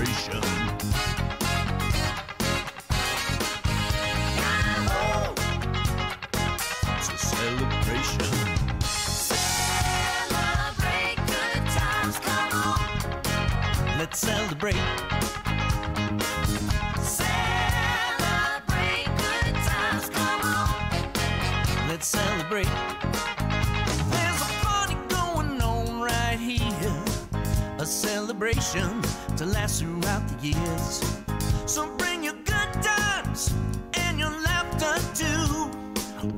celebration. It's a celebration. Celebrate good times, come on. Let's celebrate. Celebrate good times, come on. Let's celebrate. There's a party going on right here, a celebration to last throughout the years. So bring your good times and your laughter too.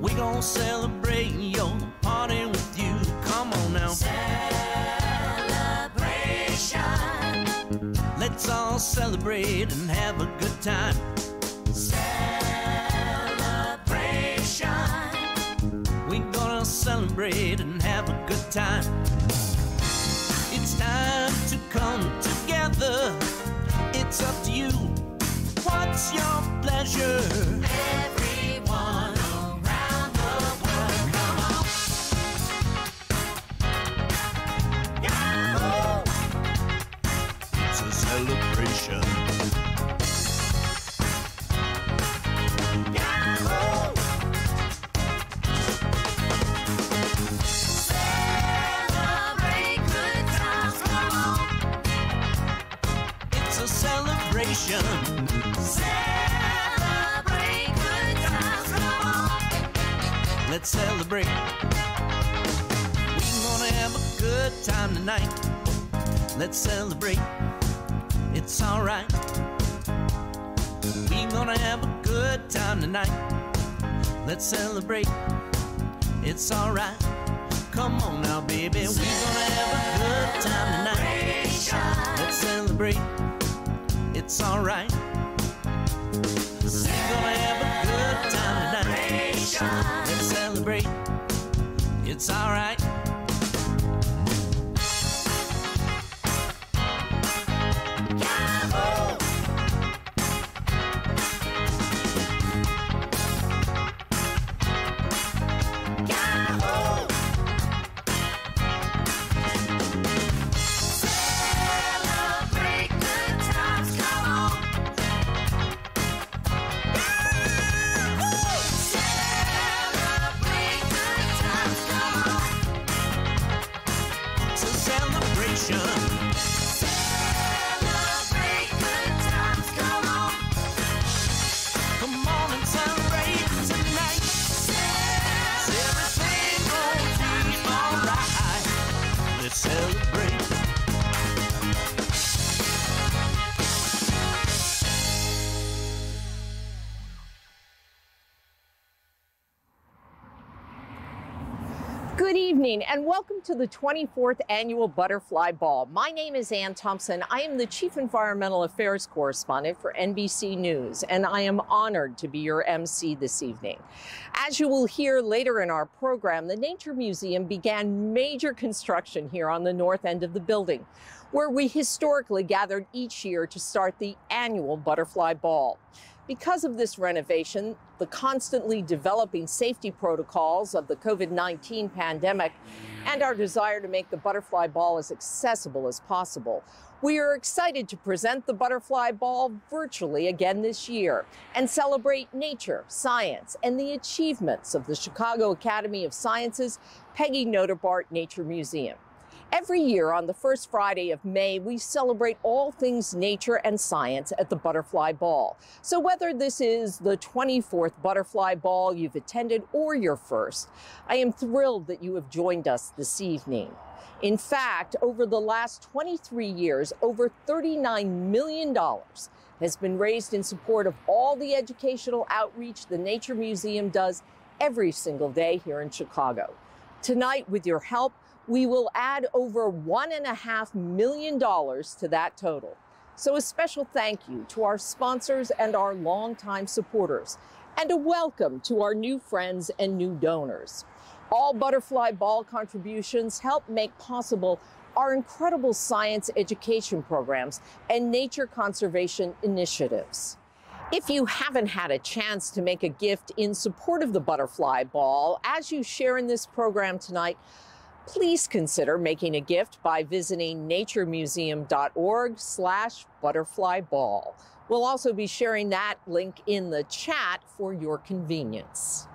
We gon' celebrate your party with you. Come on now. Celebration. Let's all celebrate and have a good time. Celebration. We gonna celebrate and have a good time. It's time to come together. It's up to you. What's your pleasure? Everyone around the world, come on. Yahoo! It's a celebration. Yahoo! Celebrate good times, come on. It's a celebration. Celebrate good times, come on. Let's celebrate. We're gonna have a good time tonight. Let's celebrate. It's alright. We're gonna have a good time tonight. Let's celebrate. It's alright. Come on now, baby. We're gonna have a good time tonight. Let's celebrate. It's alright. We're gonna have a good time tonight. Let's celebrate. It's alright. Yahoo! Yahoo! Celebrate good times, come on. Yahoo! Celebrate good times, come on. It's a celebration. Celebrate good times, come on. Come on and celebrate tonight. Everything gonna be alright. Let's celebrate. Good evening and welcome to the 24th Annual Butterfly Ball. My name is Ann Thompson. I am the Chief Environmental Affairs Correspondent for NBC News, and I am honored to be your MC this evening. As you will hear later in our program, the Nature Museum began major construction here on the north end of the building, where we historically gathered each year to start the annual Butterfly Ball. Because of this renovation, the constantly developing safety protocols of the COVID-19 pandemic, and our desire to make the Butterfly Ball as accessible as possible, we are excited to present the Butterfly Ball virtually again this year and celebrate nature, science, and the achievements of the Chicago Academy of Sciences Peggy Noterbart Nature Museum. Every year on the first Friday of May, we celebrate all things nature and science at the Butterfly Ball. So whether this is the 24th Butterfly Ball you've attended or your first, I am thrilled that you have joined us this evening. In fact, over the last 23 years, over $39 million has been raised in support of all the educational outreach the Nature Museum does every single day here in Chicago. Tonight, with your help, we will add over $1.5 million to that total. So a special thank you to our sponsors and our longtime supporters, and a welcome to our new friends and new donors. All Butterfly Ball contributions help make possible our incredible science education programs and nature conservation initiatives. If you haven't had a chance to make a gift in support of the Butterfly Ball, as you share in this program tonight, Please consider making a gift by visiting naturemuseum.org/butterflyball. We'll also be sharing that link in the chat for your convenience.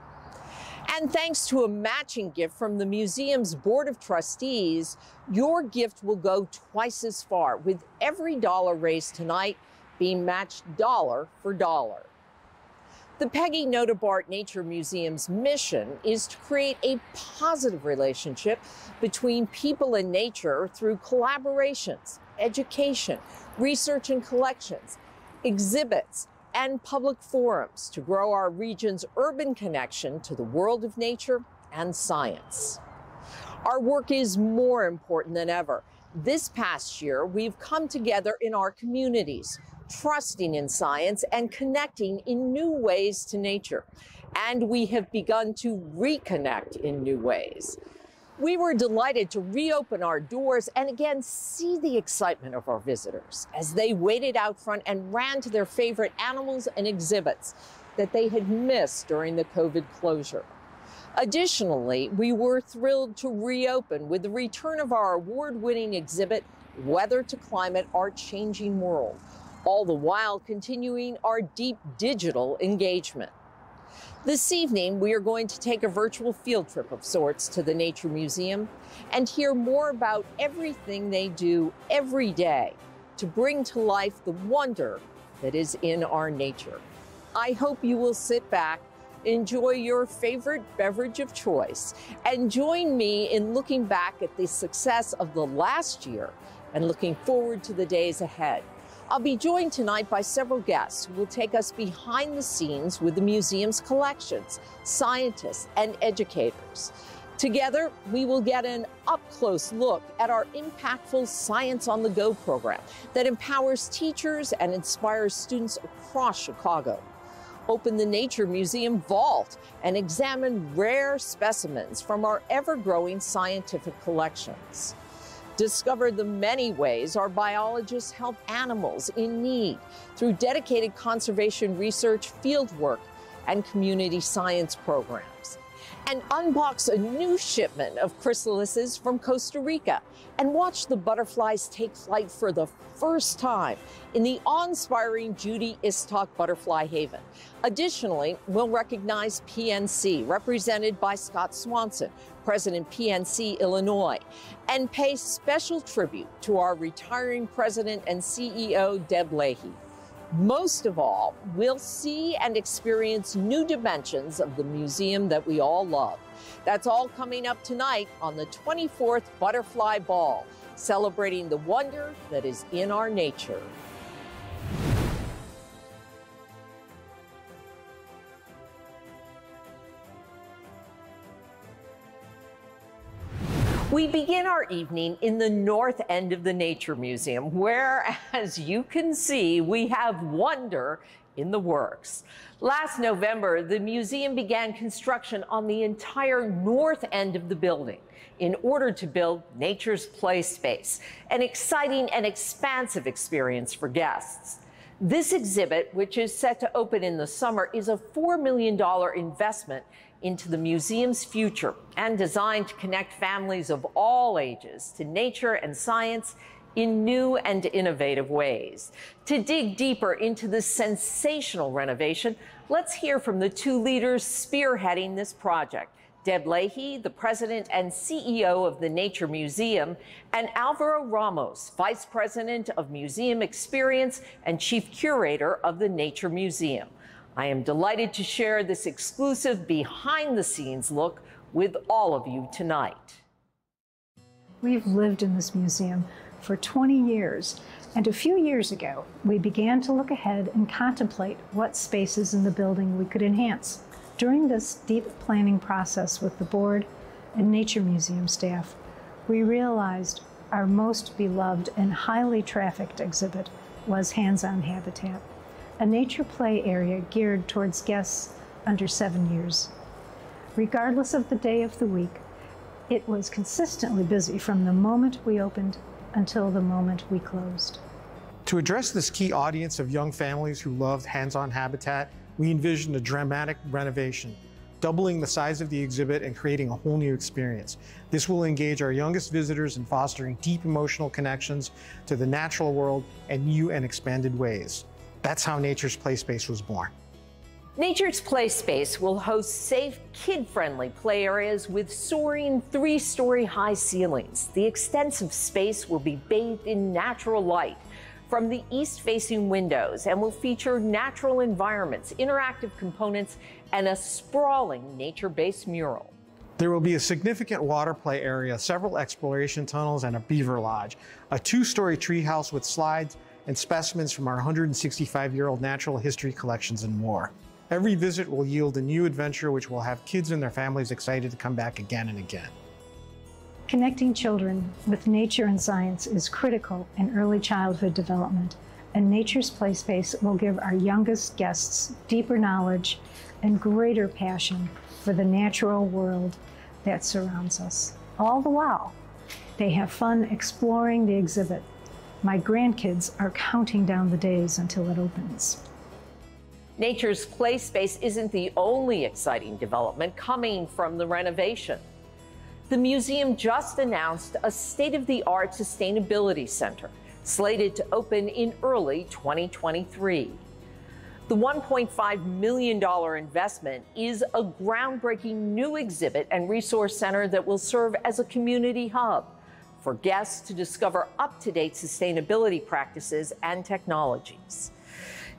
And thanks to a matching gift from the museum's Board of Trustees, your gift will go twice as far, with every dollar raised tonight being matched dollar for dollar. The Peggy Notabart Nature Museum's mission is to create a positive relationship between people and nature through collaborations, education, research and collections, exhibits, and public forums to grow our region's urban connection to the world of nature and science. Our work is more important than ever. This past year, we've come together in our communities, trusting in science and connecting in new ways to nature. And we have begun to reconnect in new ways. We were delighted to reopen our doors and again see the excitement of our visitors as they waited out front and ran to their favorite animals and exhibits that they had missed during the COVID closure. Additionally, we were thrilled to reopen with the return of our award-winning exhibit, Weather to Climate, Our Changing World, all the while continuing our deep digital engagement. This evening, we are going to take a virtual field trip of sorts to the Nature Museum and hear more about everything they do every day to bring to life the wonder that is in our nature. I hope you will sit back, enjoy your favorite beverage of choice, and join me in looking back at the success of the last year and looking forward to the days ahead. I'll be joined tonight by several guests who will take us behind the scenes with the museum's collections, scientists, and educators. Together, we will get an up-close look at our impactful Science on the Go program that empowers teachers and inspires students across Chicago. Open the Nature Museum vault and examine rare specimens from our ever-growing scientific collections. Discover the many ways our biologists help animals in need through dedicated conservation research, fieldwork, and community science programs. And unbox a new shipment of chrysalises from Costa Rica and watch the butterflies take flight for the first time in the awe-inspiring Judy Istok Butterfly Haven. Additionally, we'll recognize PNC, represented by Scott Swanson, President PNC Illinois, and pay special tribute to our retiring President and CEO, Deb Leahy. Most of all, we'll see and experience new dimensions of the museum that we all love. That's all coming up tonight on the 24th Butterfly Ball, celebrating the wonder that is in our nature. We begin our evening in the north end of the Nature Museum, where, as you can see, we have wonder in the works. Last November, the museum began construction on the entire north end of the building in order to build Nature's Play Space, an exciting and expansive experience for guests. This exhibit, which is set to open in the summer, is a $4 million investment into the museum's future and designed to connect families of all ages to nature and science in new and innovative ways. To dig deeper into this sensational renovation, let's hear from the two leaders spearheading this project, Deb Leahy, the president and CEO of the Nature Museum, and Alvaro Ramos, vice president of Museum Experience and chief curator of the Nature Museum. I am delighted to share this exclusive behind-the-scenes look with all of you tonight. We've lived in this museum for 20 years, and a few years ago, we began to look ahead and contemplate what spaces in the building we could enhance. During this deep planning process with the board and Nature Museum staff, we realized our most beloved and highly trafficked exhibit was Hands-On Habitat, a nature play area geared towards guests under 7 years. Regardless of the day of the week, it was consistently busy from the moment we opened until the moment we closed. To address this key audience of young families who loved Hands-On Habitat, we envisioned a dramatic renovation doubling the size of the exhibit and creating a whole new experience. This will engage our youngest visitors in fostering deep emotional connections to the natural world in new and expanded ways. That's how Nature's Playspace was born. Nature's Playspace will host safe, kid-friendly play areas with soaring 3-story high ceilings. The extensive space will be bathed in natural light from the east-facing windows and will feature natural environments, interactive components, and a sprawling nature-based mural. There will be a significant water play area, several exploration tunnels, and a beaver lodge, a 2-story treehouse with slides and specimens from our 165-year-old natural history collections and more. Every visit will yield a new adventure which will have kids and their families excited to come back again and again. Connecting children with nature and science is critical in early childhood development, and Nature's Playspace will give our youngest guests deeper knowledge and greater passion for the natural world that surrounds us. All the while, they have fun exploring the exhibit. My grandkids are counting down the days until it opens. Nature's Playspace isn't the only exciting development coming from the renovation. The museum just announced a state-of-the-art sustainability center slated to open in early 2023. The $1.5 million investment is a groundbreaking new exhibit and resource center that will serve as a community hub for guests to discover up-to-date sustainability practices and technologies.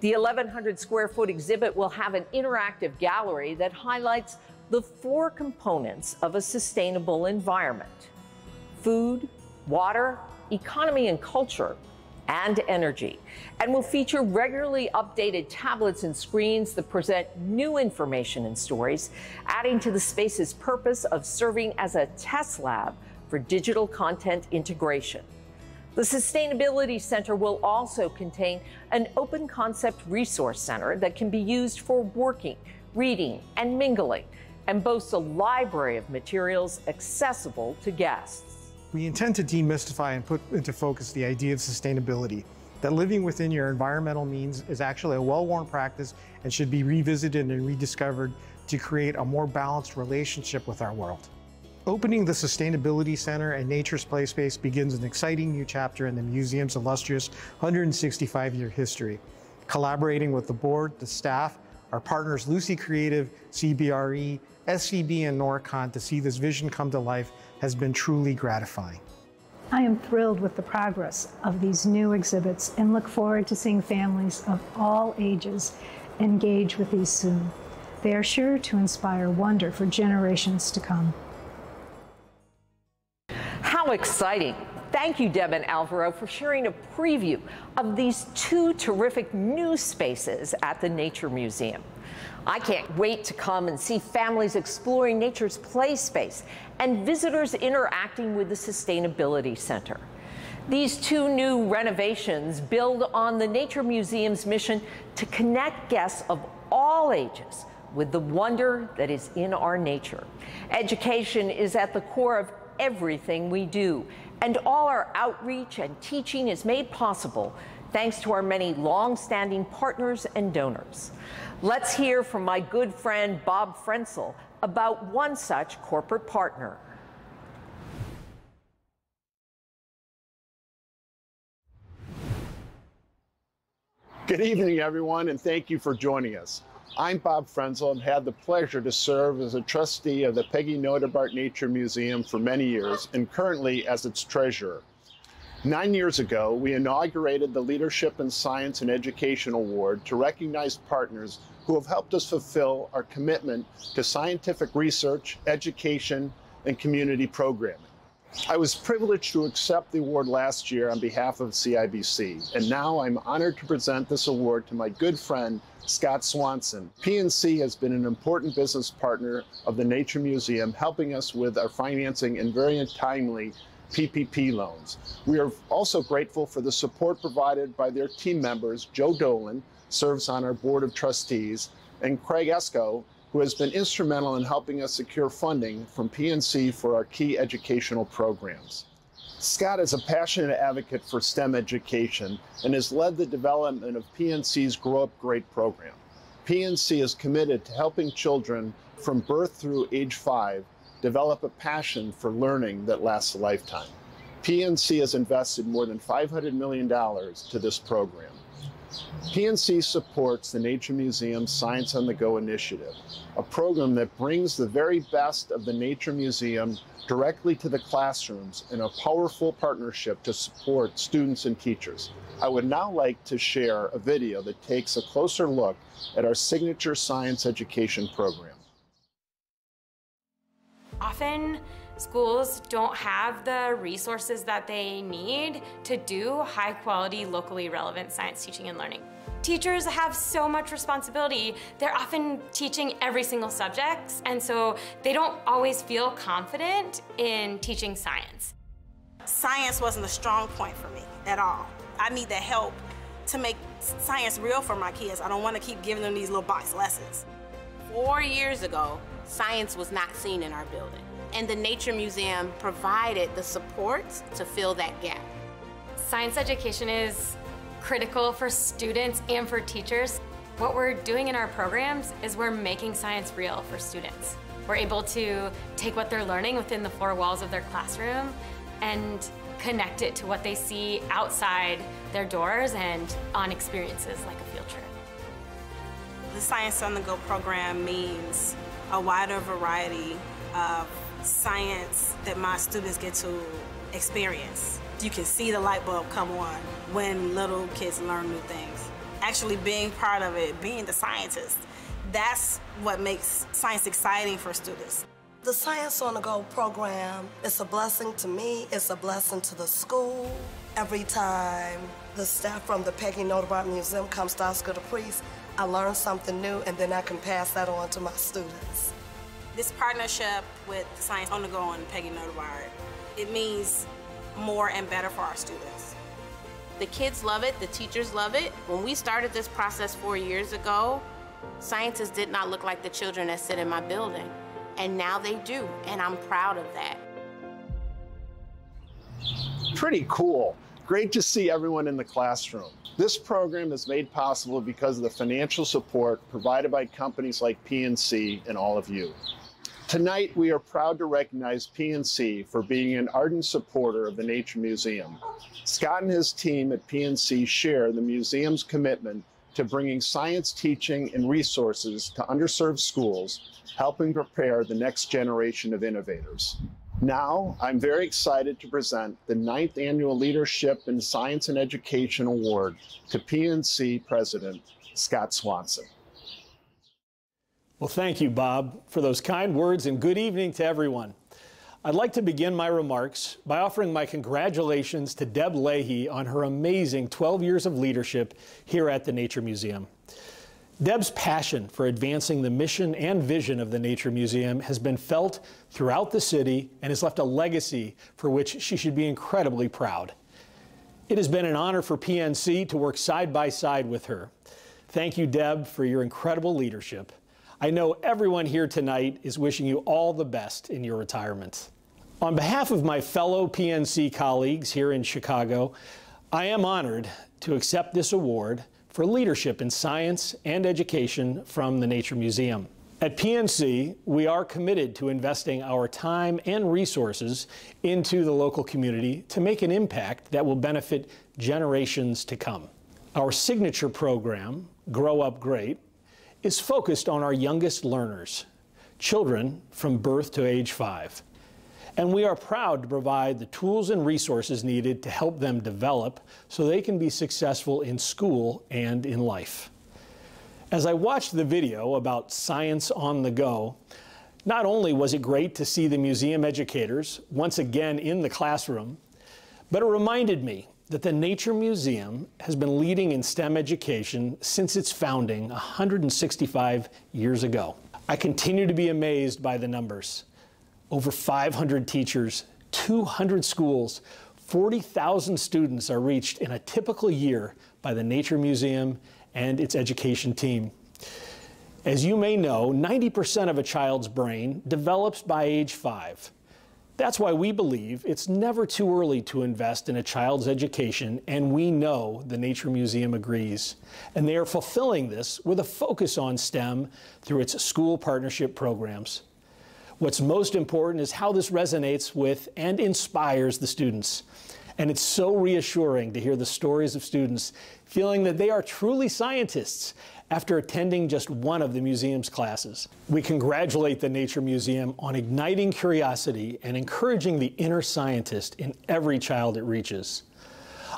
The 1,100 square foot exhibit will have an interactive gallery that highlights the 4 components of a sustainable environment: food, water, economy and culture, and energy, and will feature regularly updated tablets and screens that present new information and stories, adding to the space's purpose of serving as a test lab for digital content integration. The Sustainability Center will also contain an open concept resource center that can be used for working, reading, and mingling, and boasts a library of materials accessible to guests. We intend to demystify and put into focus the idea of sustainability, that living within your environmental means is actually a well-worn practice and should be revisited and rediscovered to create a more balanced relationship with our world. Opening the Sustainability Center and Nature's Playspace begins an exciting new chapter in the museum's illustrious 165-year history. Collaborating with the board, the staff, our partners Lucy Creative, CBRE, SCB, and Norcon to see this vision come to life has been truly gratifying. I am thrilled with the progress of these new exhibits and look forward to seeing families of all ages engage with these soon. They are sure to inspire wonder for generations to come. How exciting! Thank you, Deb and Alvaro, for sharing a preview of these 2 terrific new spaces at the Nature Museum. I can't wait to come and see families exploring Nature's Playspace and visitors interacting with the Sustainability Center. These 2 new renovations build on the Nature Museum's mission to connect guests of all ages with the wonder that is in our nature. Education is at the core of everything we do, and all our outreach and teaching is made possible thanks to our many long-standing partners and donors. Let's hear from my good friend Bob Frenzel about one such corporate partner. Good evening, everyone, and thank you for joining us. I'm Bob Frenzel and had the pleasure to serve as a trustee of the Peggy Noterbart Nature Museum for many years and currently as its treasurer. 9 years ago, we inaugurated the Leadership in Science and Education Award to recognize partners who have helped us fulfill our commitment to scientific research, education, and community programming. I was privileged to accept the award last year on behalf of CIBC, and now I'm honored to present this award to my good friend, Scott Swanson. PNC has been an important business partner of the Nature Museum, helping us with our financing and very timely PPP loans. We are also grateful for the support provided by their team members. Joe Dolan serves on our board of trustees, and Craig Esco, who has been instrumental in helping us secure funding from PNC for our key educational programs. Scott is a passionate advocate for STEM education and has led the development of PNC's Grow Up Great program. PNC is committed to helping children from birth through age 5 develop a passion for learning that lasts a lifetime. PNC has invested more than $500 million to this program. PNC supports the Nature Museum's Science on the Go initiative, a program that brings the very best of the Nature Museum directly to the classrooms in a powerful partnership to support students and teachers. I would now like to share a video that takes a closer look at our signature science education program. Often, schools don't have the resources that they need to do high-quality, locally relevant science teaching and learning. Teachers have so much responsibility. They're often teaching every single subject, and so they don't always feel confident in teaching science. Science wasn't a strong point for me at all. I need the help to make science real for my kids. I don't want to keep giving them these little box lessons. 4 years ago, science was not seen in our building, and the Nature Museum provided the support to fill that gap. Science education is critical for students and for teachers. What we're doing in our programs is we're making science real for students. We're able to take what they're learning within the 4 walls of their classroom and connect it to what they see outside their doors and on experiences like a field trip. The Science on the Go program means a wider variety of science that my students get to experience. You can see the light bulb come on when little kids learn new things. Actually being part of it, being the scientist, that's what makes science exciting for students. The Science on the Go program is a blessing to me, it's a blessing to the school. Every time the staff from the Peggy Noterbart Museum comes to Oscar the Priest, I learn something new and then I can pass that on to my students. This partnership with Science on the Go and Peggy Noterbart, it means more and better for our students. The kids love it, the teachers love it. When we started this process 4 years ago, scientists did not look like the children that sit in my building. And now they do, and I'm proud of that. Pretty cool. Great to see everyone in the classroom. This program is made possible because of the financial support provided by companies like PNC and all of you. Tonight, we are proud to recognize PNC for being an ardent supporter of the Nature Museum. Scott and his team at PNC share the museum's commitment to bringing science teaching and resources to underserved schools, helping prepare the next generation of innovators. Now, I'm very excited to present the 9th Annual Leadership in Science and Education Award to PNC President Scott Swanson. Well, thank you, Bob, for those kind words, and good evening to everyone. I'd like to begin my remarks by offering my congratulations to Deb Leahy on her amazing 12 years of leadership here at the Nature Museum. Deb's passion for advancing the mission and vision of the Nature Museum has been felt throughout the city and has left a legacy for which she should be incredibly proud. It has been an honor for PNC to work side by side with her. Thank you, Deb, for your incredible leadership. I know everyone here tonight is wishing you all the best in your retirement. On behalf of my fellow PNC colleagues here in Chicago, I am honored to accept this award for leadership in science and education from the Nature Museum. At PNC, we are committed to investing our time and resources into the local community to make an impact that will benefit generations to come. Our signature program, Grow Up Great, is focused on our youngest learners, children from birth to age 5. And we are proud to provide the tools and resources needed to help them develop so they can be successful in school and in life. As I watched the video about Science on the Go, not only was it great to see the museum educators once again in the classroom, but it reminded me that the Nature Museum has been leading in STEM education since its founding 165 years ago. I continue to be amazed by the numbers. Over 500 teachers, 200 schools, 40,000 students are reached in a typical year by the Nature Museum and its education team. As you may know, 90% of a child's brain develops by age 5. That's why we believe it's never too early to invest in a child's education, and we know the Nature Museum agrees. And they are fulfilling this with a focus on STEM through its school partnership programs. What's most important is how this resonates with and inspires the students. And it's so reassuring to hear the stories of students feeling that they are truly scientists after attending just one of the museum's classes. We congratulate the Nature Museum on igniting curiosity and encouraging the inner scientist in every child it reaches.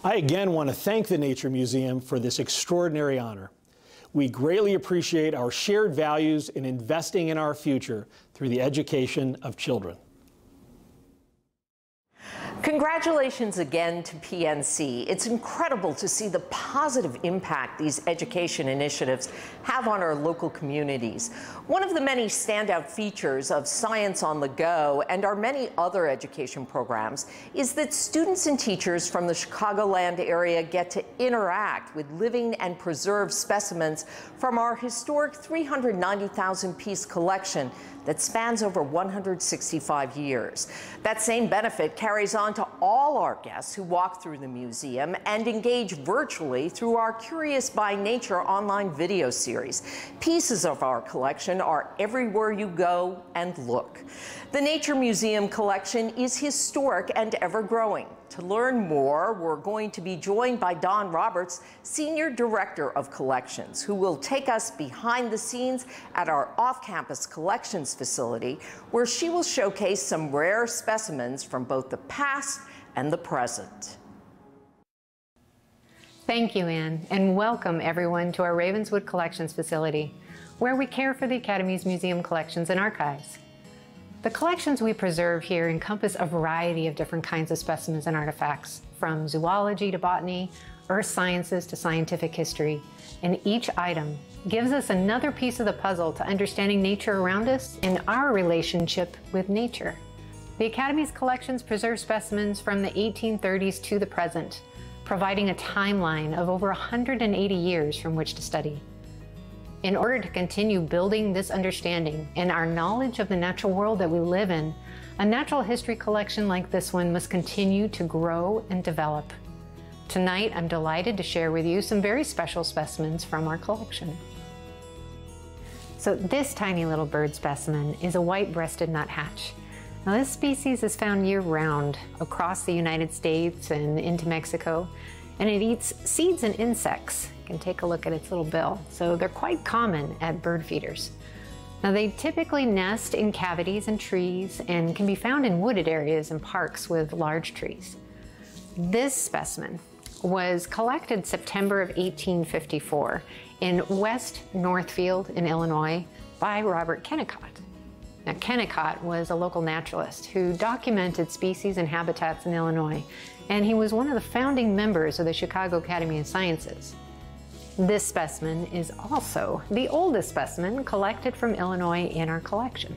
I again want to thank the Nature Museum for this extraordinary honor. We greatly appreciate our shared values in investing in our future through the education of children. Congratulations again to PNC. It's incredible to see the positive impact these education initiatives have on our local communities. One of the many standout features of Science on the Go and our many other education programs is that students and teachers from the Chicagoland area get to interact with living and preserved specimens from our historic 390,000-piece collection that spans over 165 years. That same benefit carries on to all our guests who walk through the museum and engage virtually through our Curious by Nature online video series. Pieces of our collection are everywhere you go and look. The Nature Museum collection is historic and ever-growing. To learn more, we're going to be joined by Dawn Roberts, Senior Director of Collections, who will take us behind the scenes at our off-campus collections facility, where she will showcase some rare specimens from both the past and the present. Thank you, Anne, and welcome everyone to our Ravenswood Collections facility, where we care for the Academy's museum collections and archives. The collections we preserve here encompass a variety of different kinds of specimens and artifacts, from zoology to botany, earth sciences to scientific history, and each item gives us another piece of the puzzle to understanding nature around us and our relationship with nature. The Academy's collections preserve specimens from the 1830s to the present, providing a timeline of over 180 years from which to study. In order to continue building this understanding and our knowledge of the natural world that we live in, a natural history collection like this one must continue to grow and develop. Tonight, I'm delighted to share with you some very special specimens from our collection. So this tiny little bird specimen is a white-breasted nuthatch. Now, this species is found year-round across the United States and into Mexico, and it eats seeds and insects. You can take a look at its little bill. So they're quite common at bird feeders. Now, they typically nest in cavities and trees and can be found in wooded areas and parks with large trees. This specimen was collected September of 1854 in West Northfield in Illinois by Robert Kennicott. Now, Kennicott was a local naturalist who documented species and habitats in Illinois, and he was one of the founding members of the Chicago Academy of Sciences. This specimen is also the oldest specimen collected from Illinois in our collection.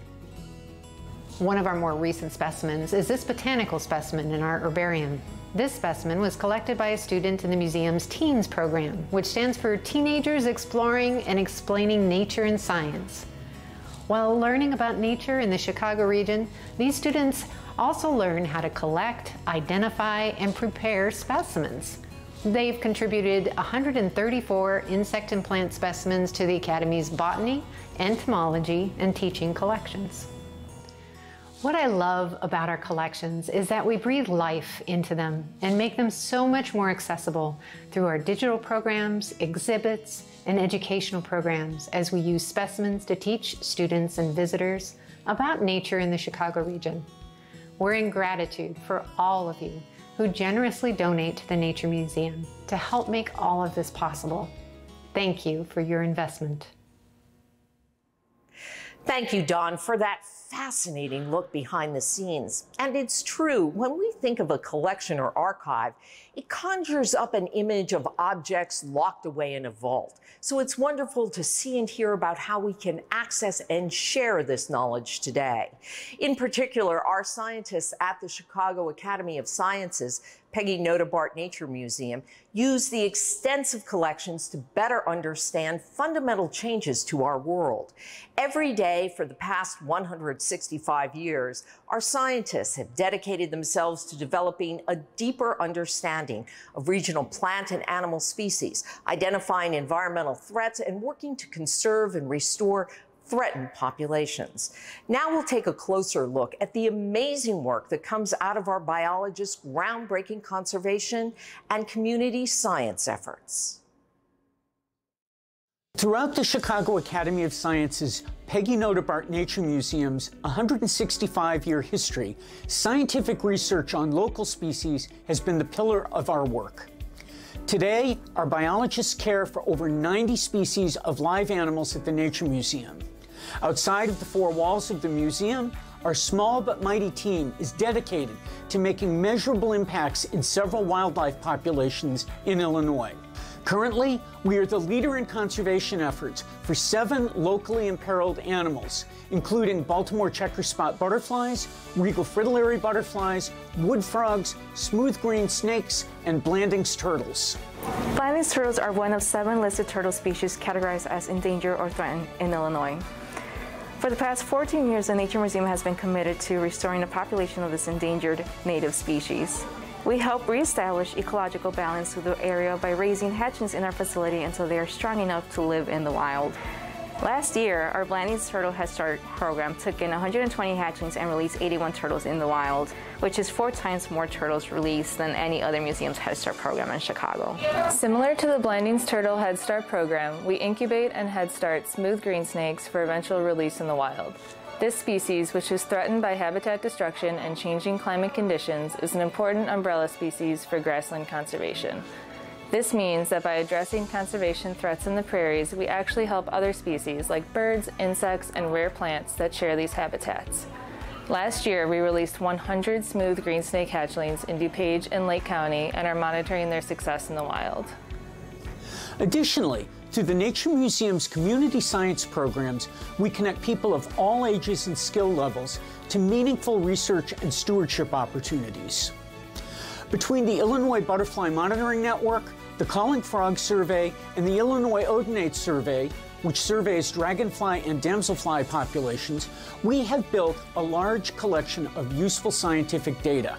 One of our more recent specimens is this botanical specimen in our herbarium. This specimen was collected by a student in the museum's Teens program, which stands for Teenagers Exploring and Explaining Nature and Science. While learning about nature in the Chicago region, these students also learn how to collect, identify, and prepare specimens. They've contributed 134 insect and plant specimens to the Academy's botany, entomology, and teaching collections. What I love about our collections is that we breathe life into them and make them so much more accessible through our digital programs, exhibits, and educational programs as we use specimens to teach students and visitors about nature in the Chicago region. We're in gratitude for all of you who generously donate to the Nature Museum to help make all of this possible. Thank you for your investment. Thank you, Dawn, for that fascinating look behind the scenes. And it's true, when we think of a collection or archive, it conjures up an image of objects locked away in a vault. So it's wonderful to see and hear about how we can access and share this knowledge today. In particular, our scientists at the Chicago Academy of Sciences Peggy Notabart Nature Museum use the extensive collections to better understand fundamental changes to our world. Every day for the past 165 years, our scientists have dedicated themselves to developing a deeper understanding of regional plant and animal species, identifying environmental threats, and working to conserve and restore threatened populations. Now we'll take a closer look at the amazing work that comes out of our biologists' groundbreaking conservation and community science efforts. Throughout the Chicago Academy of Sciences Peggy Notabart Nature Museum's 165-year history, scientific research on local species has been the pillar of our work. Today, our biologists care for over 90 species of live animals at the Nature Museum. Outside of the four walls of the museum, our small but mighty team is dedicated to making measurable impacts in several wildlife populations in Illinois. Currently, we are the leader in conservation efforts for 7 locally imperiled animals, including Baltimore checker spot butterflies, regal fritillary butterflies, wood frogs, smooth green snakes, and Blanding's turtles. Blanding's turtles are one of 7 listed turtle species categorized as endangered or threatened in Illinois. For the past 14 years, the Nature Museum has been committed to restoring the population of this endangered native species. We help reestablish ecological balance to the area by raising hatchlings in our facility until they are strong enough to live in the wild. Last year, our Blanding's Turtle Head Start program took in 120 hatchlings and released 81 turtles in the wild, which is 4 times more turtles released than any other museum's Head Start program in Chicago. Similar to the Blanding's Turtle Head Start program, we incubate and head start smooth green snakes for eventual release in the wild. This species, which is threatened by habitat destruction and changing climate conditions, is an important umbrella species for grassland conservation. This means that by addressing conservation threats in the prairies, we actually help other species like birds, insects, and rare plants that share these habitats. Last year, we released 100 smooth green snake hatchlings in DuPage and Lake County and are monitoring their success in the wild. Additionally, through the Nature Museum's community science programs, we connect people of all ages and skill levels to meaningful research and stewardship opportunities. Between the Illinois Butterfly Monitoring Network, the Calling Frog Survey, and the Illinois Odonate Survey, which surveys dragonfly and damselfly populations, we have built a large collection of useful scientific data.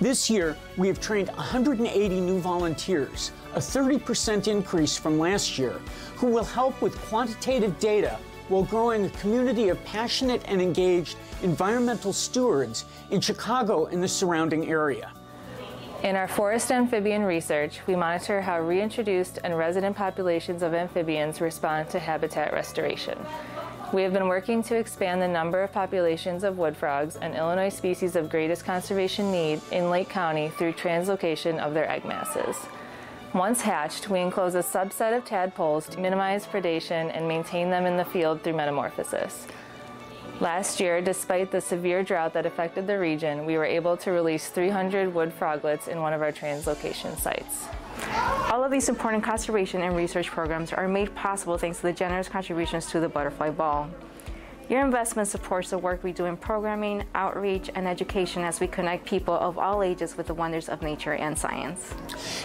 This year, we have trained 180 new volunteers, a 30% increase from last year, who will help with quantitative data while growing a community of passionate and engaged environmental stewards in Chicago and the surrounding area. In our forest amphibian research, we monitor how reintroduced and resident populations of amphibians respond to habitat restoration. We have been working to expand the number of populations of wood frogs, an Illinois species of greatest conservation need, in Lake County through translocation of their egg masses. Once hatched, we enclose a subset of tadpoles to minimize predation and maintain them in the field through metamorphosis. Last year, despite the severe drought that affected the region, we were able to release 300 wood froglets in one of our translocation sites. All of these important conservation and research programs are made possible thanks to the generous contributions to the Butterfly Ball. Your investment supports the work we do in programming, outreach, and education as we connect people of all ages with the wonders of nature and science.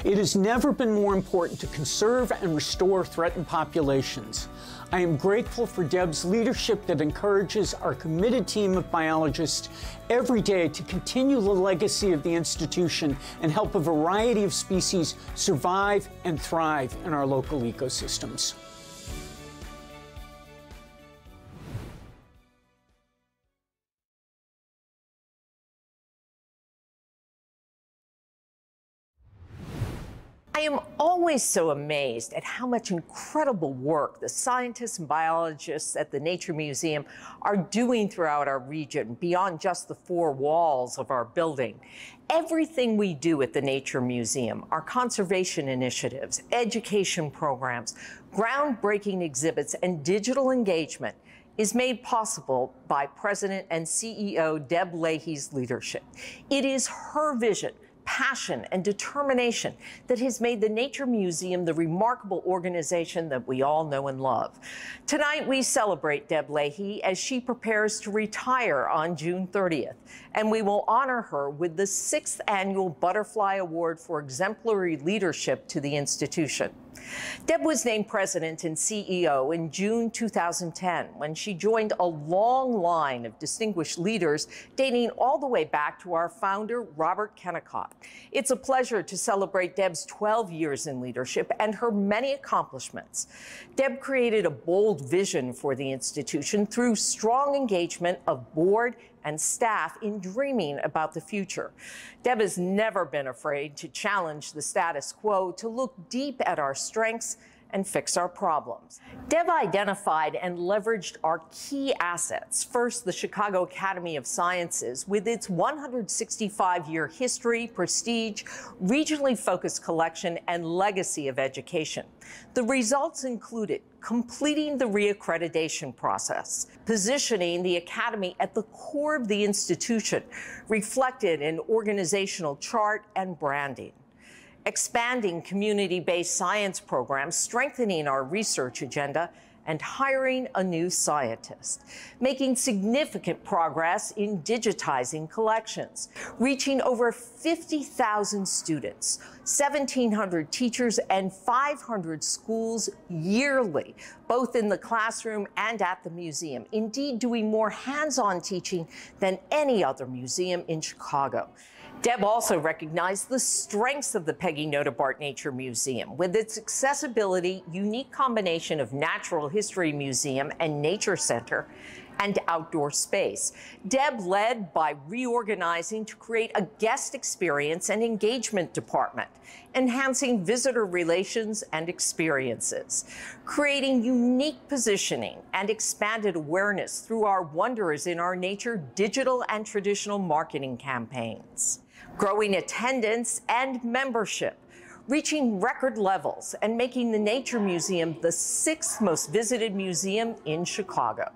It has never been more important to conserve and restore threatened populations. I am grateful for Deb's leadership that encourages our committed team of biologists every day to continue the legacy of the institution and help a variety of species survive and thrive in our local ecosystems. I am always so amazed at how much incredible work the scientists and biologists at the Nature Museum are doing throughout our region, beyond just the 4 walls of our building. Everything we do at the Nature Museum, our conservation initiatives, education programs, groundbreaking exhibits, and digital engagement, is made possible by President and CEO Deb Leahy's leadership. It is her vision, passion and determination that has made the Nature Museum the remarkable organization that we all know and love. Tonight, we celebrate Deb Leahy as she prepares to retire on June 30th, and we will honor her with the 6th Annual Butterfly Award for Exemplary Leadership to the institution. Deb was named president and CEO in June 2010 when she joined a long line of distinguished leaders dating all the way back to our founder, Robert Kennicott. It's a pleasure to celebrate Deb's 12 years in leadership and her many accomplishments. Deb created a bold vision for the institution through strong engagement of board and staff in dreaming about the future. Deb has never been afraid to challenge the status quo, to look deep at our strengths and fix our problems. Deb identified and leveraged our key assets. First, the Chicago Academy of Sciences, with its 165-year history, prestige, regionally focused collection, and legacy of education. The results included completing the reaccreditation process, positioning the Academy at the core of the institution, reflected in organizational chart and branding, expanding community-based science programs, strengthening our research agenda, and hiring a new scientist, making significant progress in digitizing collections, reaching over 50,000 students, 1,700 teachers, and 500 schools yearly, both in the classroom and at the museum. Indeed, doing more hands-on teaching than any other museum in Chicago. Deb also recognized the strengths of the Peggy Notabart Nature Museum with its accessibility, unique combination of natural history museum and nature center, and outdoor space. Deb led by reorganizing to create a guest experience and engagement department, enhancing visitor relations and experiences, creating unique positioning and expanded awareness through our Wonders in Our Nature digital and traditional marketing campaigns, growing attendance and membership, reaching record levels, and making the Nature Museum the 6th most visited museum in Chicago.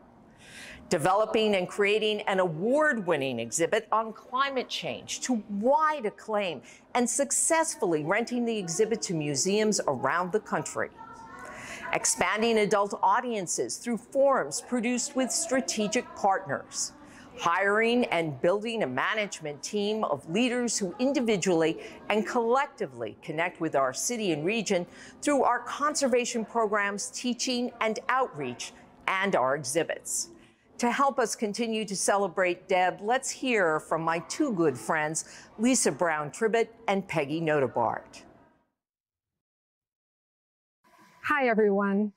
Developing and creating an award-winning exhibit on climate change to wide acclaim, and successfully renting the exhibit to museums around the country. Expanding adult audiences through forums produced with strategic partners. Hiring and building a management team of leaders who individually and collectively connect with our city and region through our conservation programs, teaching and outreach, and our exhibits. To help us continue to celebrate Deb, let's hear from my two good friends, Lisa Brown-Tribbett and Peggy Notabart. Hi, everyone.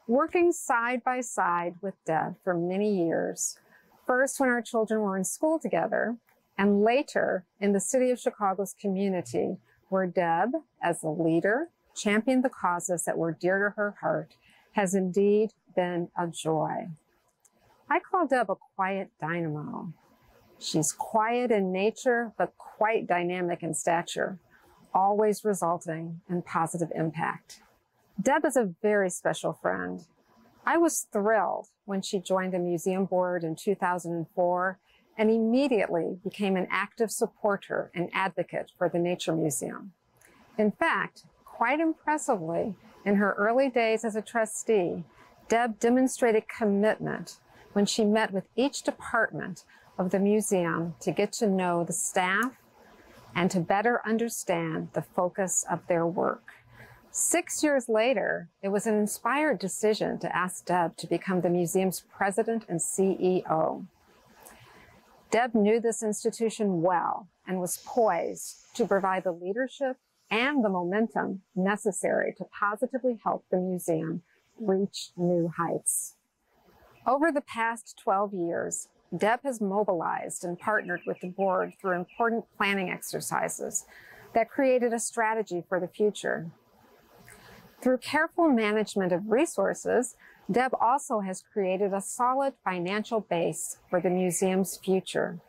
Working side by side with Deb for many years, first when our children were in school together, and later in the city of Chicago's community, where Deb, as a leader, championed the causes that were dear to her heart, has indeed been a joy. I call Deb a quiet dynamo. She's quiet in nature, but quite dynamic in stature, always resulting in positive impact. Deb is a very special friend. I was thrilled when she joined the museum board in 2004 and immediately became an active supporter and advocate for the Nature Museum. In fact, quite impressively, in her early days as a trustee, Deb demonstrated commitment when she met with each department of the museum to get to know the staff and to better understand the focus of their work. 6 years later, it was an inspired decision to ask Deb to become the museum's president and CEO. Deb knew this institution well and was poised to provide the leadership and the momentum necessary to positively help the museum reach new heights. Over the past 12 years, Deb has mobilized and partnered with the board through important planning exercises that created a strategy for the future. Through careful management of resources, Deb also has created a solid financial base for the museum's future.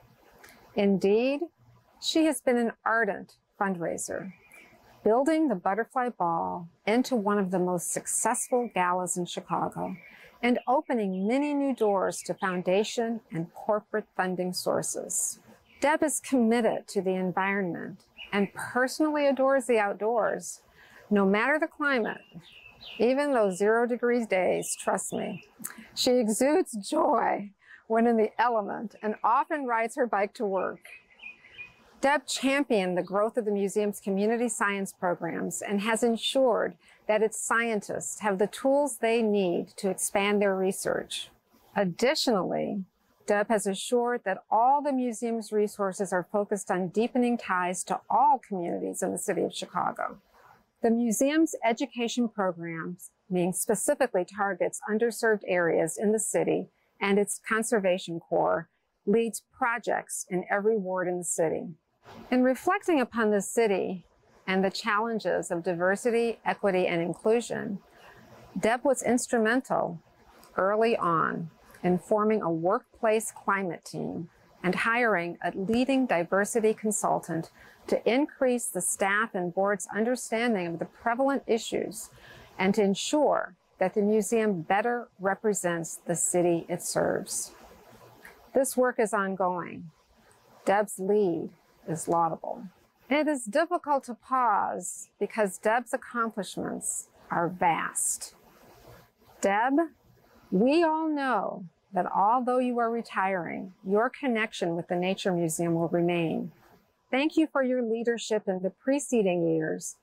Indeed, she has been an ardent fundraiser, building the Butterfly Ball into one of the most successful galas in Chicago and opening many new doors to foundation and corporate funding sources. Deb is committed to the environment and personally adores the outdoors, no matter the climate. Even those 0 degrees days, trust me. She exudes joy when in the element and often rides her bike to work. Deb championed the growth of the museum's community science programs and has ensured that its scientists have the tools they need to expand their research. Additionally, Deb has assured that all the museum's resources are focused on deepening ties to all communities in the city of Chicago. The museum's education programs, specifically targets underserved areas in the city, and its conservation corps leads projects in every ward in the city. In reflecting upon the city and the challenges of diversity, equity, and inclusion, Deb was instrumental early on in forming a workplace climate team and hiring a leading diversity consultant to increase the staff and board's understanding of the prevalent issues and to ensure that the museum better represents the city it serves. This work is ongoing. Deb's lead is laudable. It is difficult to pause because Deb's accomplishments are vast. Deb, we all know that although you are retiring, your connection with the Nature Museum will remain. Thank you for your leadership in the preceding years,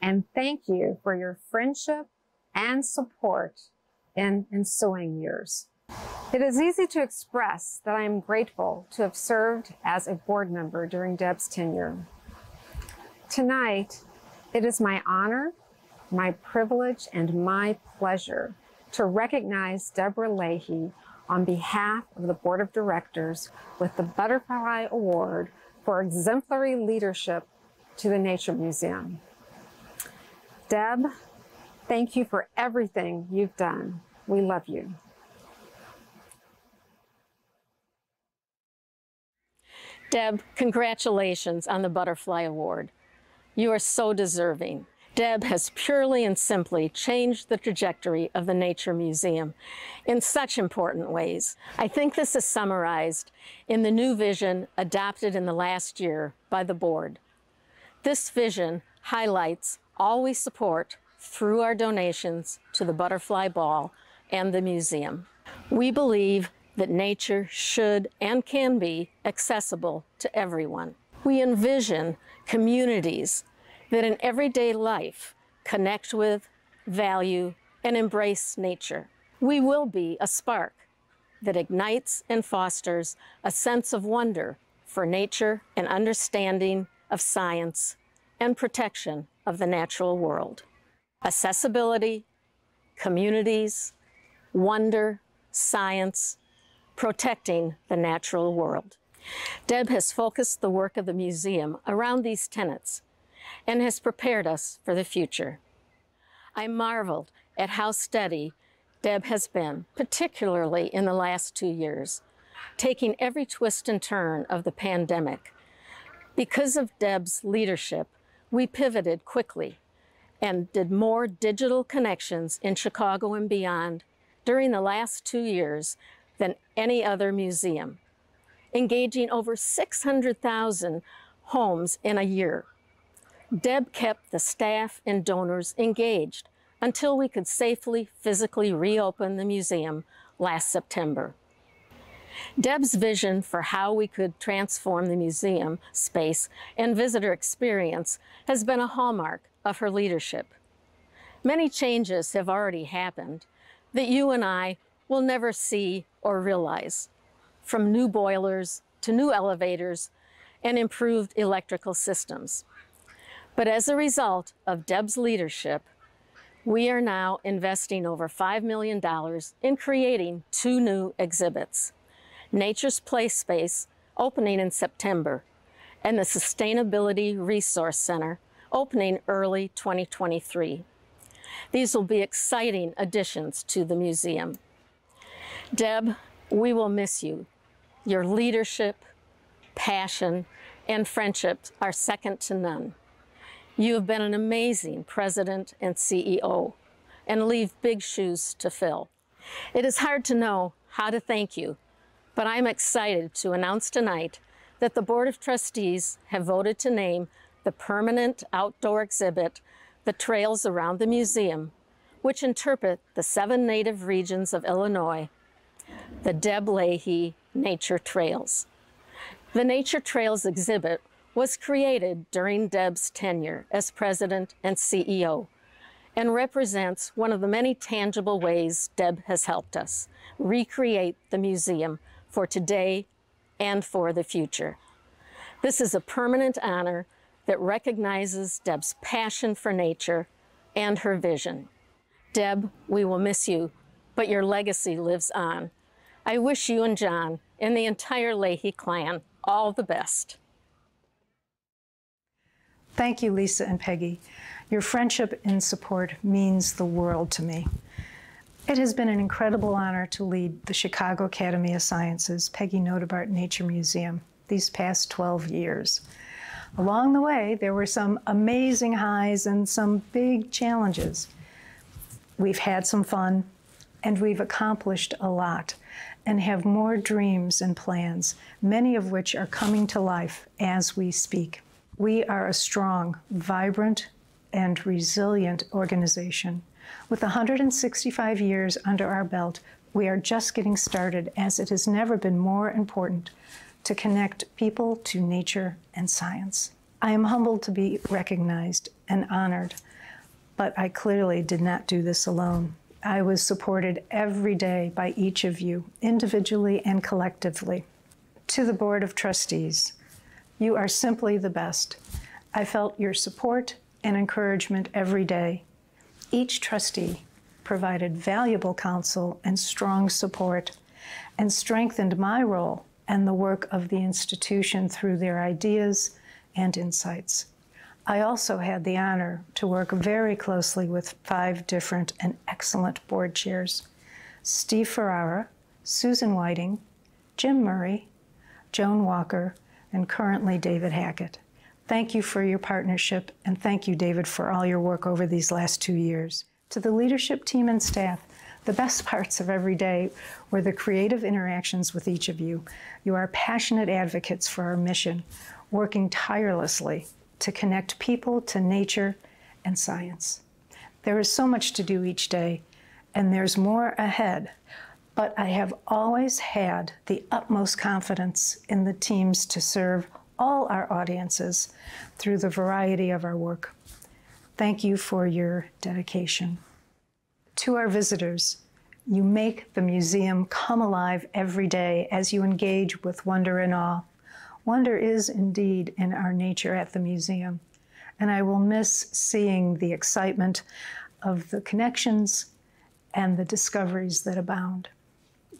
and thank you for your friendship and support in ensuing years. It is easy to express that I am grateful to have served as a board member during Deb's tenure. Tonight, it is my honor, my privilege, and my pleasure to recognize Deborah Leahy on behalf of the Board of Directors with the Butterfly Award for exemplary leadership to the Nature Museum. Deb, thank you for everything you've done. We love you. Deb, congratulations on the Butterfly Award. You are so deserving. Deb has purely and simply changed the trajectory of the Nature Museum in such important ways. I think this is summarized in the new vision adopted in the last year by the board. This vision highlights all we support through our donations to the Butterfly Ball and the museum. We believe that nature should and can be accessible to everyone. We envision communities that in everyday life connect with, value, and embrace nature. We will be a spark that ignites and fosters a sense of wonder for nature and understanding of science and protection of the natural world. Accessibility, communities, wonder, science, protecting the natural world. Deb has focused the work of the museum around these tenets and has prepared us for the future. I marveled at how steady Deb has been, particularly in the last 2 years, taking every twist and turn of the pandemic. Because of Deb's leadership, we pivoted quickly and did more digital connections in Chicago and beyond during the last 2 years than any other museum, engaging over 600,000 homes in a year. Deb kept the staff and donors engaged until we could safely physically reopen the museum last September. Deb's vision for how we could transform the museum space and visitor experience has been a hallmark of her leadership. Many changes have already happened that you and I will never see or realize, from new boilers to new elevators and improved electrical systems. But as a result of Deb's leadership, we are now investing over $5 million in creating 2 new exhibits: Nature's Playspace, opening in September, and the Sustainability Resource Center, opening early 2023. These will be exciting additions to the museum. Deb, we will miss you. Your leadership, passion, and friendships are second to none. You have been an amazing president and CEO and leave big shoes to fill. It is hard to know how to thank you, but I'm excited to announce tonight that the Board of Trustees have voted to name the permanent outdoor exhibit the trails around the museum, which interpret the 7 native regions of Illinois, the Deb Leahy Nature Trails. The Nature Trails exhibit was created during Deb's tenure as president and CEO and represents one of the many tangible ways Deb has helped us recreate the museum for today and for the future. This is a permanent honor that recognizes Deb's passion for nature and her vision. Deb, we will miss you, but your legacy lives on. I wish you and John and the entire Leahy clan all the best. Thank you, Lisa and Peggy. Your friendship and support means the world to me. It has been an incredible honor to lead the Chicago Academy of Sciences Peggy Nodebart Nature Museum these past 12 years. Along the way, there were some amazing highs and some big challenges. We've had some fun, and we've accomplished a lot, and have more dreams and plans, many of which are coming to life as we speak. We are a strong, vibrant, and resilient organization. With 165 years under our belt, we are just getting started, as it has never been more important to connect people to nature and science. I am humbled to be recognized and honored, but I clearly did not do this alone. I was supported every day by each of you, individually and collectively. To the Board of Trustees, you are simply the best. I felt your support and encouragement every day. Each trustee provided valuable counsel and strong support, and strengthened my role and the work of the institution through their ideas and insights. I also had the honor to work very closely with 5 different and excellent board chairs: Steve Ferrara, Susan Whiting, Jim Murray, Joan Walker, and currently David Hackett. Thank you for your partnership, and thank you, David, for all your work over these last 2 years. To the leadership team and staff, the best parts of every day were the creative interactions with each of you. You are passionate advocates for our mission, working tirelessly to connect people to nature and science. There is so much to do each day, and there's more ahead, but I have always had the utmost confidence in the teams to serve all our audiences through the variety of our work. Thank you for your dedication. To our visitors, you make the museum come alive every day as you engage with wonder and awe. Wonder is indeed in our nature at the museum, and I will miss seeing the excitement of the connections and the discoveries that abound.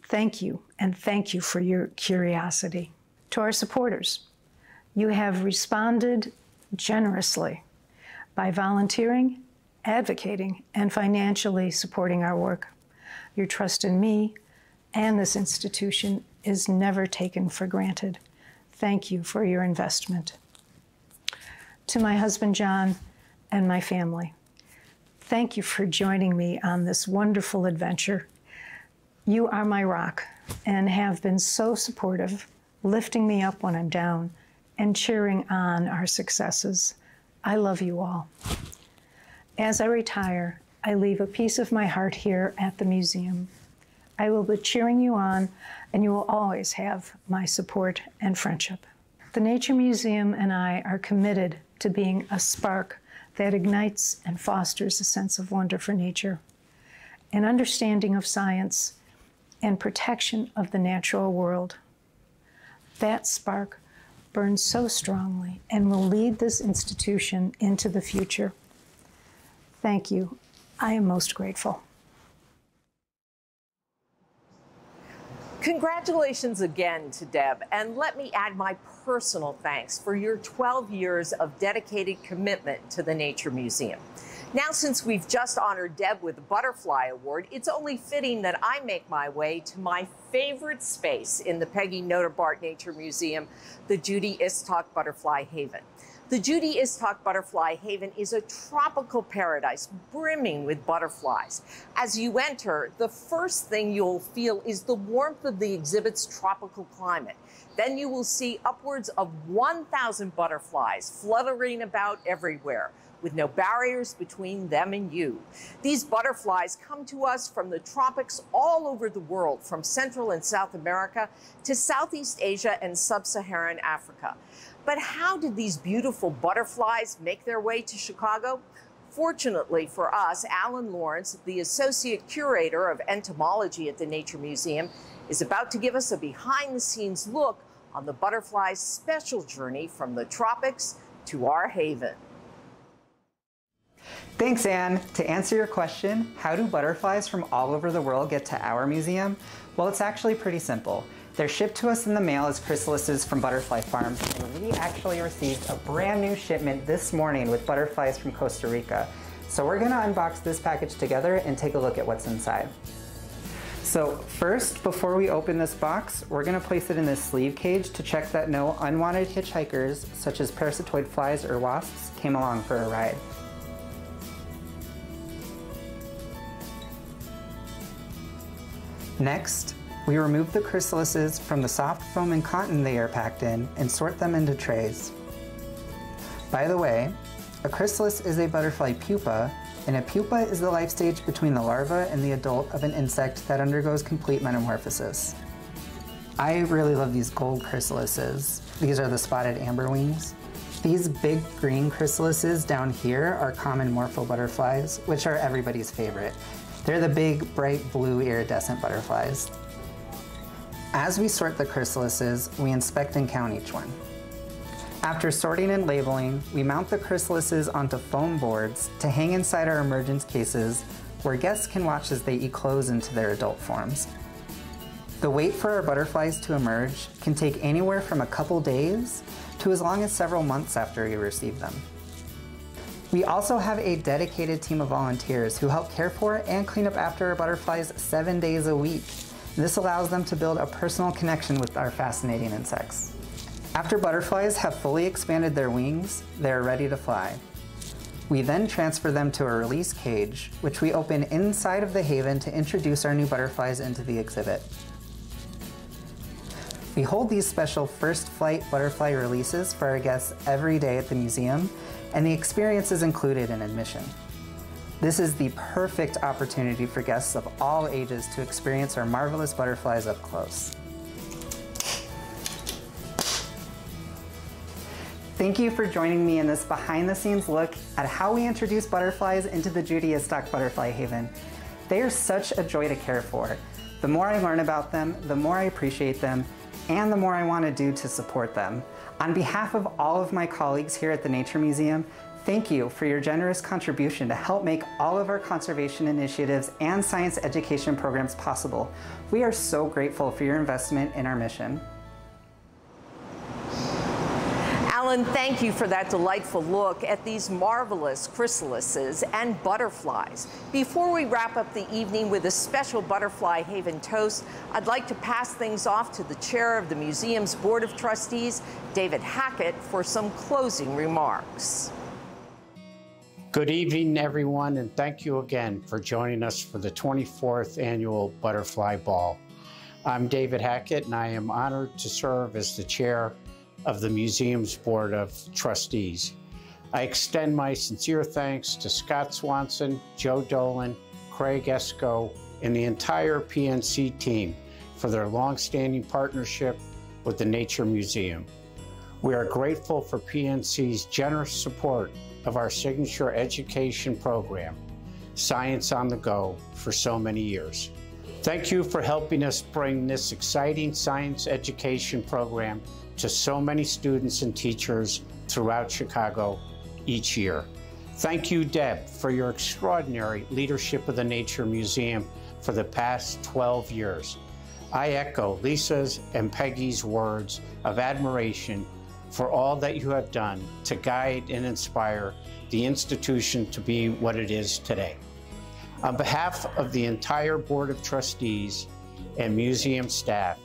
Thank you, and thank you for your curiosity. To our supporters, you have responded generously by volunteering, advocating, and financially supporting our work. Your trust in me and this institution is never taken for granted. Thank you for your investment. To my husband, John, and my family, thank you for joining me on this wonderful adventure. You are my rock and have been so supportive, lifting me up when I'm down and cheering on our successes. I love you all. As I retire, I leave a piece of my heart here at the museum. I will be cheering you on, and you will always have my support and friendship. The Nature Museum and I are committed to being a spark that ignites and fosters a sense of wonder for nature, an understanding of science, and protection of the natural world. That spark burns so strongly and will lead this institution into the future. Thank you. I am most grateful. Congratulations again to Deb, and let me add my personal thanks for your 12 years of dedicated commitment to the Nature Museum. Now, since we've just honored Deb with the Butterfly Award, it's only fitting that I make my way to my favorite space in the Peggy Nodebart Nature Museum, the Judy Istok Butterfly Haven. The Judy Istok Butterfly Haven is a tropical paradise brimming with butterflies. As you enter, the first thing you'll feel is the warmth of the exhibit's tropical climate. Then you will see upwards of 1,000 butterflies fluttering about everywhere, with no barriers between them and you. These butterflies come to us from the tropics all over the world, from Central and South America to Southeast Asia and Sub-Saharan Africa. But how did these beautiful butterflies make their way to Chicago? Fortunately for us, Alan Lawrence, the Associate Curator of Entomology at the Nature Museum, is about to give us a behind-the-scenes look on the butterfly's special journey from the tropics to our haven. Thanks, Anne. To answer your question, how do butterflies from all over the world get to our museum? Well, it's actually pretty simple. They're shipped to us in the mail as chrysalises from butterfly farms, and we actually received a brand new shipment this morning with butterflies from Costa Rica. So we're gonna unbox this package together and take a look at what's inside. So first, before we open this box, we're gonna place it in this sleeve cage to check that no unwanted hitchhikers, such as parasitoid flies or wasps, came along for a ride. Next, we remove the chrysalises from the soft foam and cotton they are packed in and sort them into trays. By the way, a chrysalis is a butterfly pupa, and a pupa is the life stage between the larva and the adult of an insect that undergoes complete metamorphosis. I really love these gold chrysalises. These are the spotted amberwings. These big green chrysalises down here are common morpho butterflies, which are everybody's favorite. They're the big, bright blue iridescent butterflies. As we sort the chrysalises, we inspect and count each one. After sorting and labeling, we mount the chrysalises onto foam boards to hang inside our emergence cases, where guests can watch as they eclose into their adult forms. The wait for our butterflies to emerge can take anywhere from a couple days to as long as several months after you receive them. We also have a dedicated team of volunteers who help care for and clean up after our butterflies 7 days a week. This allows them to build a personal connection with our fascinating insects. After butterflies have fully expanded their wings, they are ready to fly. We then transfer them to a release cage, which we open inside of the haven to introduce our new butterflies into the exhibit. We hold these special first flight butterfly releases for our guests every day at the museum, and the experience is included in admission. This is the perfect opportunity for guests of all ages to experience our marvelous butterflies up close. Thank you for joining me in this behind-the-scenes look at how we introduce butterflies into the Judy Istok Butterfly Haven. They are such a joy to care for. The more I learn about them, the more I appreciate them, and the more I want to do to support them. On behalf of all of my colleagues here at the Nature Museum, thank you for your generous contribution to help make all of our conservation initiatives and science education programs possible. We are so grateful for your investment in our mission. Alan, thank you for that delightful look at these marvelous chrysalises and butterflies. Before we wrap up the evening with a special Butterfly Haven toast, I'd like to pass things off to the chair of the museum's Board of Trustees, David Hackett, for some closing remarks. Good evening, everyone, and thank you again for joining us for the 24th Annual Butterfly Ball. I'm David Hackett, and I am honored to serve as the chair of the museum's Board of Trustees. I extend my sincere thanks to Scott Swanson, Joe Dolan, Craig Esco, and the entire PNC team for their long-standing partnership with the Nature Museum. We are grateful for PNC's generous support of our signature education program, Science on the Go, for so many years. Thank you for helping us bring this exciting science education program to so many students and teachers throughout Chicago each year. Thank you, Deb, for your extraordinary leadership of the Nature Museum for the past 12 years. I echo Lisa's and Peggy's words of admiration for all that you have done to guide and inspire the institution to be what it is today. On behalf of the entire Board of Trustees and museum staff,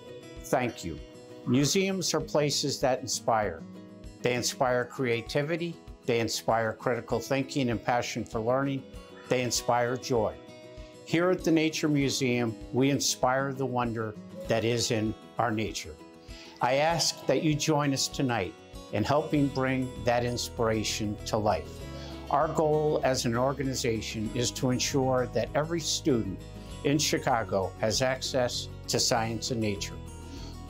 thank you. Museums are places that inspire. They inspire creativity, they inspire critical thinking and passion for learning, they inspire joy. Here at the Nature Museum, we inspire the wonder that is in our nature. I ask that you join us tonight in helping bring that inspiration to life. Our goal as an organization is to ensure that every student in Chicago has access to science and nature.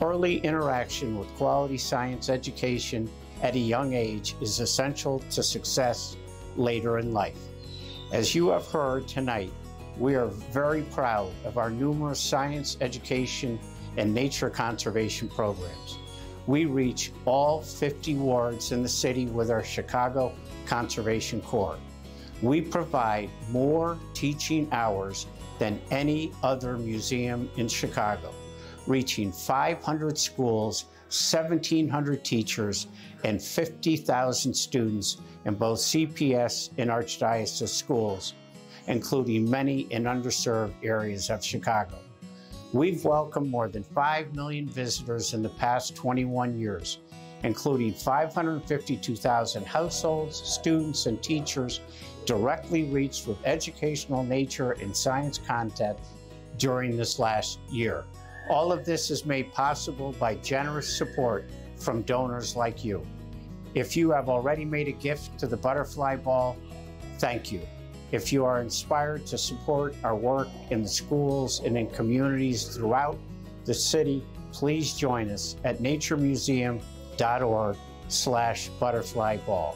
Early interaction with quality science education at a young age is essential to success later in life. As you have heard tonight, we are very proud of our numerous science education and nature conservation programs. We reach all 50 wards in the city with our Chicago Conservation Corps. We provide more teaching hours than any other museum in Chicago, reaching 500 schools, 1,700 teachers, and 50,000 students in both CPS and Archdiocese schools, including many in underserved areas of Chicago. We've welcomed more than 5 million visitors in the past 21 years, including 552,000 households, students, and teachers directly reached with educational nature and science content during this last year. All of this is made possible by generous support from donors like you. If you have already made a gift to the Butterfly Ball, thank you. If you are inspired to support our work in the schools and in communities throughout the city, please join us at naturemuseum.org/butterflyball.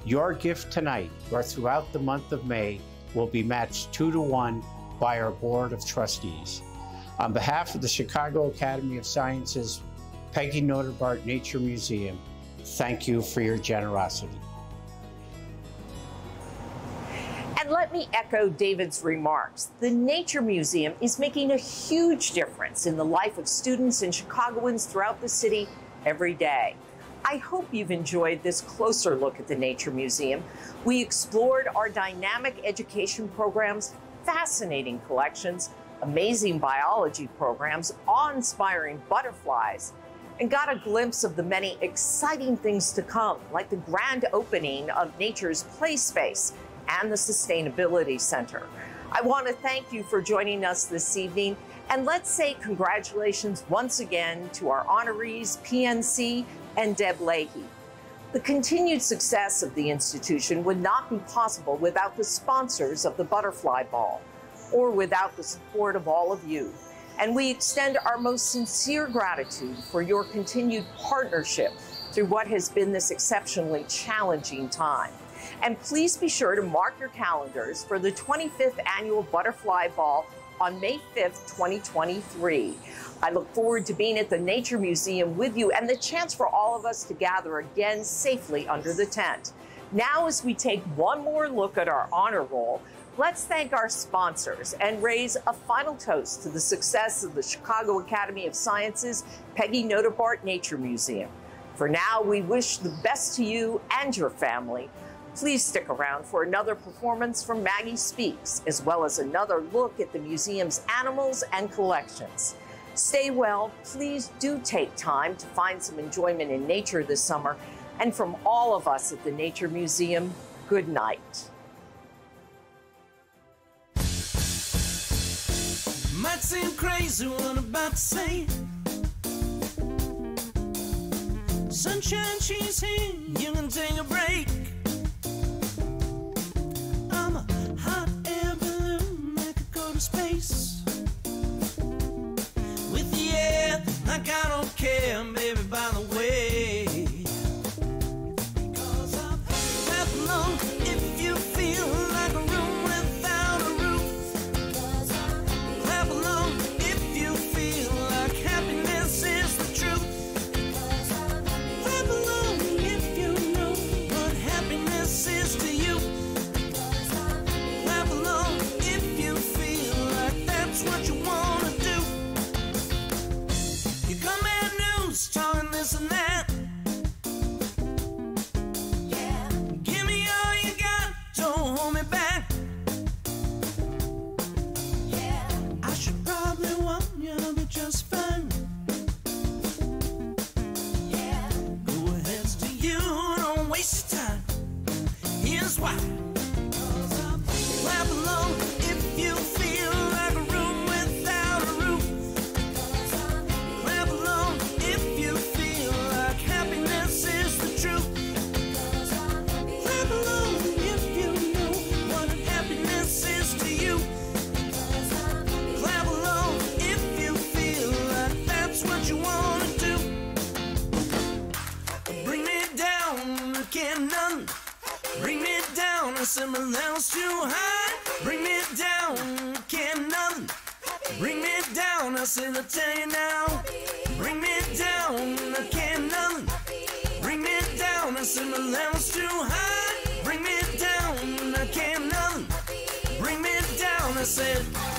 Your gift tonight or throughout the month of May will be matched 2-to-1 by our Board of Trustees. On behalf of the Chicago Academy of Sciences, Peggy Noterbart Nature Museum, thank you for your generosity. And let me echo David's remarks. The Nature Museum is making a huge difference in the life of students and Chicagoans throughout the city every day. I hope you've enjoyed this closer look at the Nature Museum. We explored our dynamic education programs, fascinating collections, amazing biology programs, awe-inspiring butterflies, and got a glimpse of the many exciting things to come, like the grand opening of Nature's Playspace and the Sustainability Center. I want to thank you for joining us this evening, and let's say congratulations once again to our honorees, PNC and Deb Leahy. The continued success of the institution would not be possible without the sponsors of the Butterfly Ball, or without the support of all of you. And we extend our most sincere gratitude for your continued partnership through what has been this exceptionally challenging time. And please be sure to mark your calendars for the 25th Annual Butterfly Ball on May 5th, 2023. I look forward to being at the Nature Museum with you and the chance for all of us to gather again safely under the tent. Now, as we take one more look at our honor roll, let's thank our sponsors and raise a final toast to the success of the Chicago Academy of Sciences Peggy Noterbart Nature Museum. For now, we wish the best to you and your family. Please stick around for another performance from Maggie Speaks, as well as another look at the museum's animals and collections. Stay well. Please do take time to find some enjoyment in nature this summer. And from all of us at the Nature Museum, good night. Might seem crazy what I'm about to say. Sunshine, she's here, you can take a break. I'm a hot air balloon that could go to space. With the air, like I don't care, baby, by the way. Because I'm clap along if you feel like a room without a roof. Clap along if you feel like happiness is the truth. Clap along if you know what happiness level's too high. Bring me down, can't nothing bring me down. I said, I'll tell you now. Bring me down, I can't nothing bring me down. I said, my level's too high. Bring me down, I can't nothing bring me down. I said.